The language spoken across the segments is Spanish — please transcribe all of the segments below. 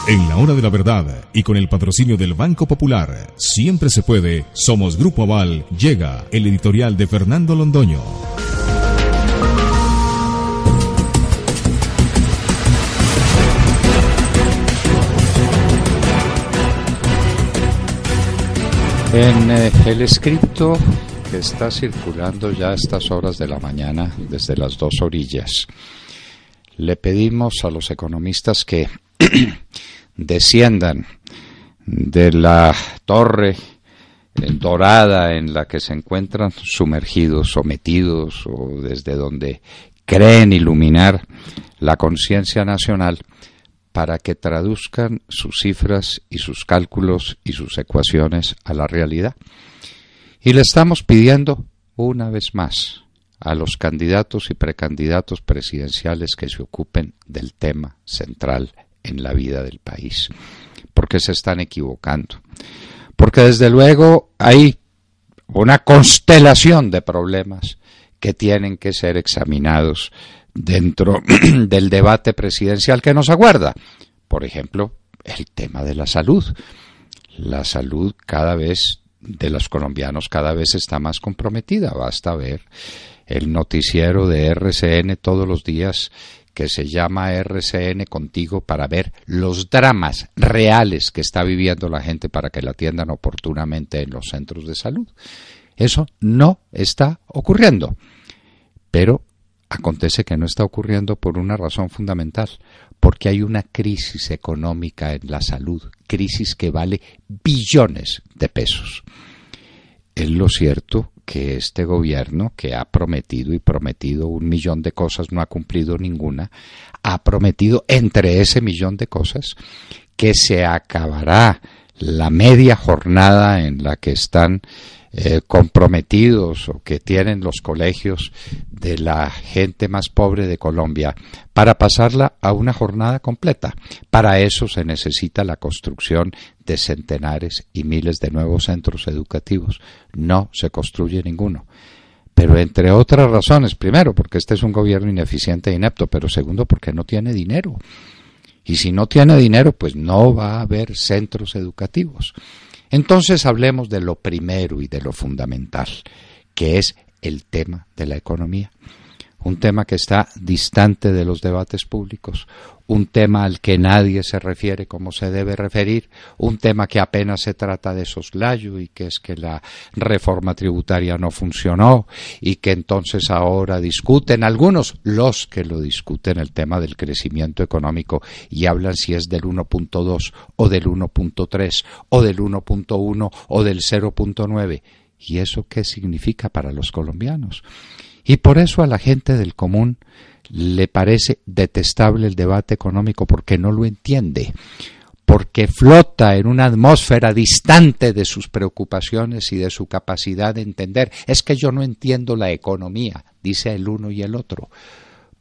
En la hora de la verdad y con el patrocinio del Banco Popular, siempre se puede, somos Grupo Aval, llega el editorial de Fernando Londoño. En el escrito que está circulando ya a estas horas de la mañana desde las dos orillas, le pedimos a los economistas que desciendan de la torre dorada en la que se encuentran sumergidos, sometidos o desde donde creen iluminar la conciencia nacional, para que traduzcan sus cifras y sus cálculos y sus ecuaciones a la realidad. Y le estamos pidiendo una vez más a los candidatos y precandidatos presidenciales que se ocupen del tema central en la vida del país, porque se están equivocando. Porque desde luego hay una constelación de problemas que tienen que ser examinados dentro del debate presidencial que nos aguarda. Por ejemplo, el tema de la salud. La salud cada vez de los colombianos cada vez está más comprometida. Basta ver el noticiero de RCN todos los días que se llama RCN Contigo para ver los dramas reales que está viviendo la gente para que la atiendan oportunamente en los centros de salud. Eso no está ocurriendo. Pero acontece que no está ocurriendo por una razón fundamental, porque hay una crisis económica en la salud, crisis que vale billones de pesos. Es lo cierto que este gobierno, que ha prometido y prometido 1.000.000 de cosas, no ha cumplido ninguna, ha prometido entre ese 1.000.000 de cosas que se acabará la media jornada en la que están comprometidos o que tienen los colegios de la gente más pobre de Colombia para pasarla a una jornada completa. Para eso se necesita la construcción de centenares y miles de nuevos centros educativos. No se construye ninguno. Pero entre otras razones, primero porque este es un gobierno ineficiente e inepto, pero segundo porque no tiene dinero. Y si no tiene dinero, pues no va a haber centros educativos. Entonces hablemos de lo primero y de lo fundamental, que es el tema de la economía. Un tema que está distante de los debates públicos, un tema al que nadie se refiere como se debe referir, un tema que apenas se trata de soslayo y que es que la reforma tributaria no funcionó y que entonces ahora discuten algunos, los que lo discuten, el tema del crecimiento económico y hablan si es del 1.2 o del 1.3 o del 1.1 o del 0.9. ¿Y eso qué significa para los colombianos? Y por eso a la gente del común le parece detestable el debate económico porque no lo entiende, porque flota en una atmósfera distante de sus preocupaciones y de su capacidad de entender. Es que yo no entiendo la economía, dice el uno y el otro.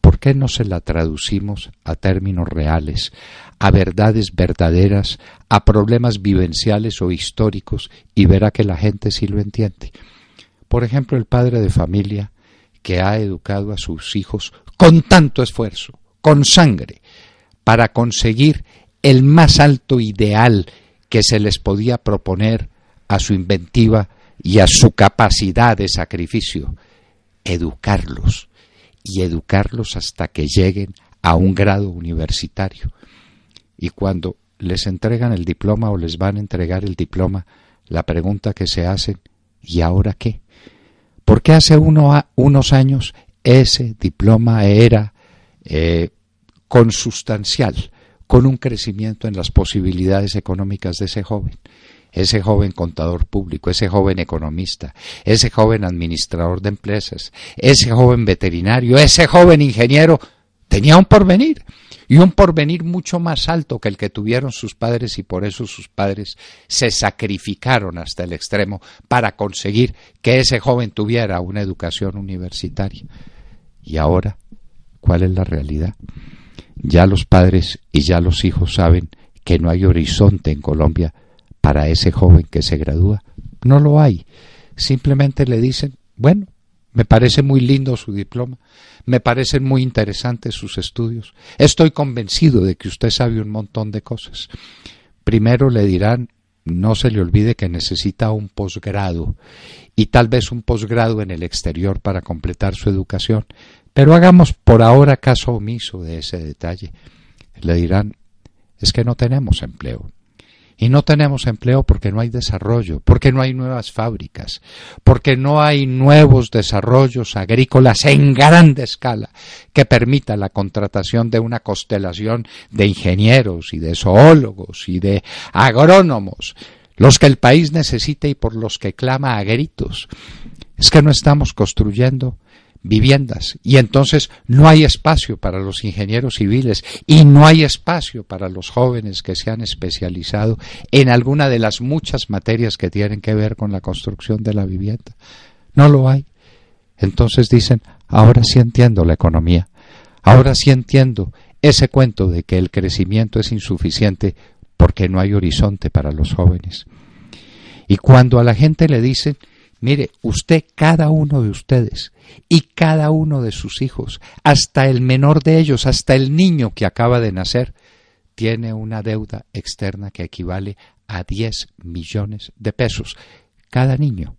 ¿Por qué no se la traducimos a términos reales, a verdades verdaderas, a problemas vivenciales o históricos y verá que la gente sí lo entiende? Por ejemplo, el padre de familia que ha educado a sus hijos con tanto esfuerzo, con sangre, para conseguir el más alto ideal que se les podía proponer a su inventiva y a su capacidad de sacrificio, educarlos, y educarlos hasta que lleguen a un grado universitario. Y cuando les entregan el diploma o les van a entregar el diploma, la pregunta que se hacen, ¿y ahora qué? Porque hace unos años ese diploma era consustancial, con un crecimiento en las posibilidades económicas de ese joven contador público, ese joven economista, ese joven administrador de empresas, ese joven veterinario, ese joven ingeniero, tenía un porvenir. Y un porvenir mucho más alto que el que tuvieron sus padres, y por eso sus padres se sacrificaron hasta el extremo para conseguir que ese joven tuviera una educación universitaria. Y ahora, ¿cuál es la realidad? Ya los padres y ya los hijos saben que no hay horizonte en Colombia para ese joven que se gradúa. No lo hay. Simplemente le dicen, bueno, Me parece muy lindo su diploma, me parecen muy interesantes sus estudios. Estoy convencido de que usted sabe un montón de cosas. Primero le dirán, no se le olvide que necesita un posgrado y tal vez un posgrado en el exterior para completar su educación, pero hagamos por ahora caso omiso de ese detalle. Le dirán, es que no tenemos empleo. Y no tenemos empleo porque no hay desarrollo, porque no hay nuevas fábricas, porque no hay nuevos desarrollos agrícolas en grande escala que permitan la contratación de una constelación de ingenieros y de zoólogos y de agrónomos, los que el país necesita y por los que clama a gritos. Es que no estamos construyendo viviendas y entonces no hay espacio para los ingenieros civiles y no hay espacio para los jóvenes que se han especializado en alguna de las muchas materias que tienen que ver con la construcción de la vivienda. No lo hay. Entonces dicen, ahora sí entiendo la economía, ahora sí entiendo ese cuento de que el crecimiento es insuficiente porque no hay horizonte para los jóvenes. Y cuando a la gente le dicen, mire, usted, cada uno de ustedes y cada uno de sus hijos, hasta el menor de ellos, hasta el niño que acaba de nacer, tiene una deuda externa que equivale a 10 millones de pesos. Cada niño.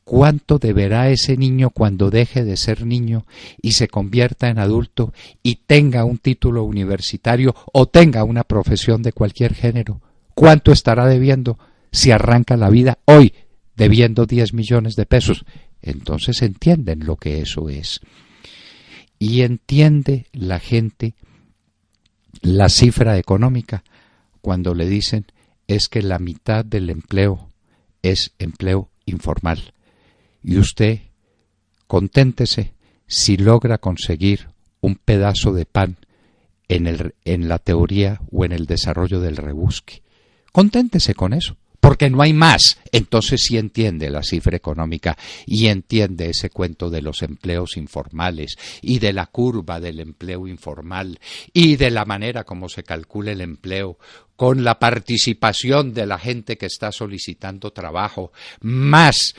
¿Cuánto deberá ese niño cuando deje de ser niño y se convierta en adulto y tenga un título universitario o tenga una profesión de cualquier género? ¿Cuánto estará debiendo si arranca la vida hoy debiendo 10 millones de pesos? Entonces entienden lo que eso es. Y entiende la gente la cifra económica cuando le dicen es que la mitad del empleo es empleo informal. Y usted conténtese si logra conseguir un pedazo de pan en la teoría o en el desarrollo del rebusque. Conténtese con eso, porque no hay más. Entonces sí entiende la cifra económica y entiende ese cuento de los empleos informales y de la curva del empleo informal y de la manera como se calcula el empleo con la participación de la gente que está solicitando trabajo, más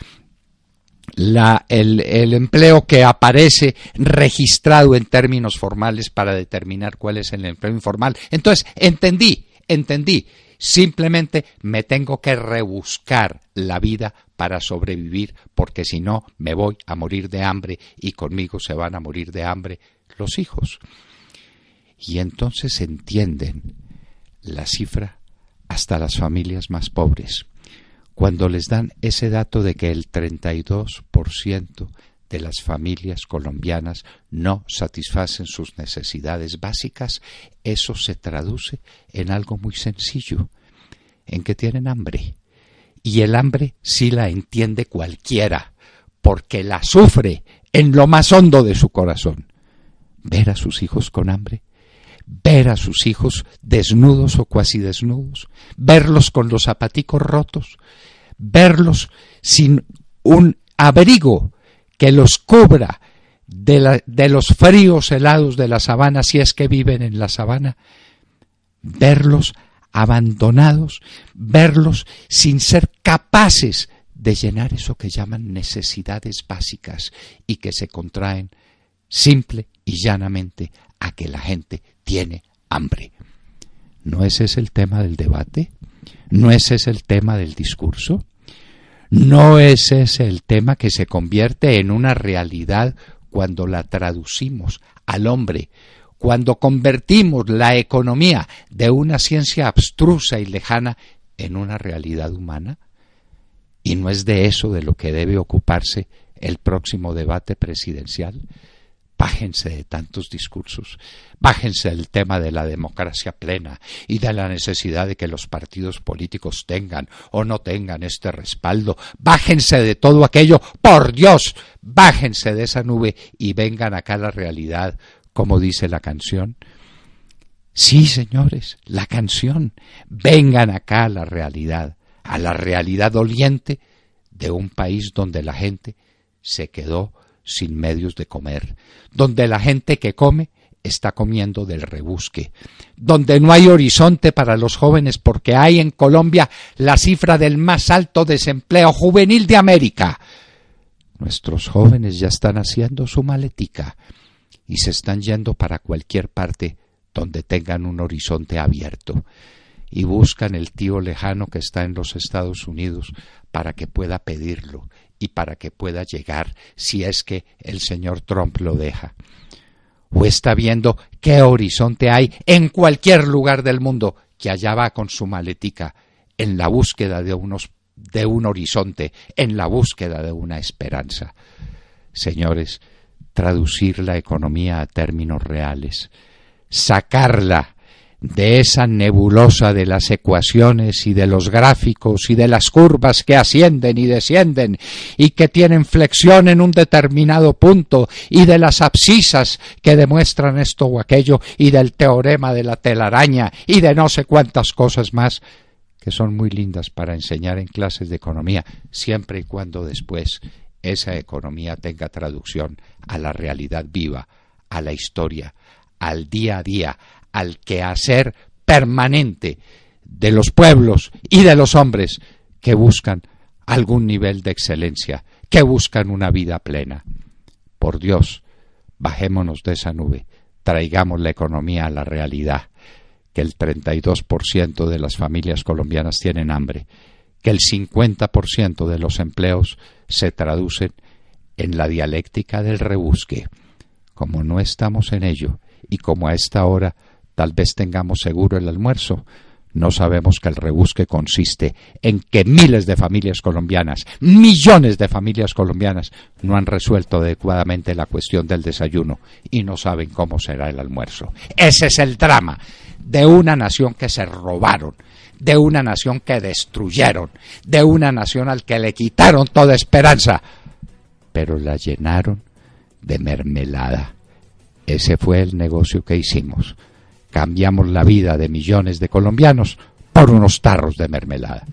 el empleo que aparece registrado en términos formales para determinar cuál es el empleo informal. Entonces, entendí. Simplemente me tengo que rebuscar la vida para sobrevivir, porque si no me voy a morir de hambre y conmigo se van a morir de hambre los hijos. Y entonces entienden la cifra hasta las familias más pobres. Cuando les dan ese dato de que el 32% de las familias colombianas no satisfacen sus necesidades básicas, eso se traduce en algo muy sencillo, en que tienen hambre. Y el hambre sí la entiende cualquiera, porque la sufre en lo más hondo de su corazón. Ver a sus hijos con hambre, ver a sus hijos desnudos o cuasi desnudos, verlos con los zapaticos rotos, verlos sin un abrigo que los cubra de los fríos helados de la sabana, si es que viven en la sabana, verlos abandonados, verlos sin ser capaces de llenar eso que llaman necesidades básicas y que se contraen simple y llanamente a que la gente tiene hambre. ¿No ese es el tema del debate? ¿No ese es el tema del discurso? ¿No ese es el tema que se convierte en una realidad cuando la traducimos al hombre, cuando convertimos la economía de una ciencia abstrusa y lejana en una realidad humana? ¿Y no es de eso de lo que debe ocuparse el próximo debate presidencial? Bájense de tantos discursos, bájense del tema de la democracia plena y de la necesidad de que los partidos políticos tengan o no tengan este respaldo. Bájense de todo aquello, por Dios, bájense de esa nube y vengan acá a la realidad, como dice la canción. Sí, señores, la canción, vengan acá a la realidad doliente de un país donde la gente se quedó sin medios de comer, donde la gente que come está comiendo del rebusque, donde no hay horizonte para los jóvenes porque hay en Colombia la cifra del más alto desempleo juvenil de América. Nuestros jóvenes ya están haciendo su maletica y se están yendo para cualquier parte donde tengan un horizonte abierto y buscan el tío lejano que está en los Estados Unidos para que pueda pedirlo y para que pueda llegar si es que el señor Trump lo deja. O está viendo qué horizonte hay en cualquier lugar del mundo, que allá va con su maletica en la búsqueda de un horizonte, en la búsqueda de una esperanza. Señores, traducir la economía a términos reales, sacarla de esa nebulosa de las ecuaciones y de los gráficos y de las curvas que ascienden y descienden y que tienen flexión en un determinado punto, y de las abscisas que demuestran esto o aquello, y del teorema de la telaraña y de no sé cuántas cosas más que son muy lindas para enseñar en clases de economía, siempre y cuando después esa economía tenga traducción a la realidad viva, a la historia, al día a día, al quehacer permanente de los pueblos y de los hombres que buscan algún nivel de excelencia, que buscan una vida plena. Por Dios, bajémonos de esa nube, traigamos la economía a la realidad, que el 32% de las familias colombianas tienen hambre, que el 50% de los empleos se traducen en la dialéctica del rebusque. Como no estamos en ello, y como a esta hora tal vez tengamos seguro el almuerzo, no sabemos que el rebusque consiste en que miles de familias colombianas, millones de familias colombianas, no han resuelto adecuadamente la cuestión del desayuno y no saben cómo será el almuerzo. Ese es el drama de una nación que se robaron, de una nación que destruyeron, de una nación al que le quitaron toda esperanza, pero la llenaron de mermelada. Ese fue el negocio que hicimos. Cambiamos la vida de millones de colombianos por unos tarros de mermelada.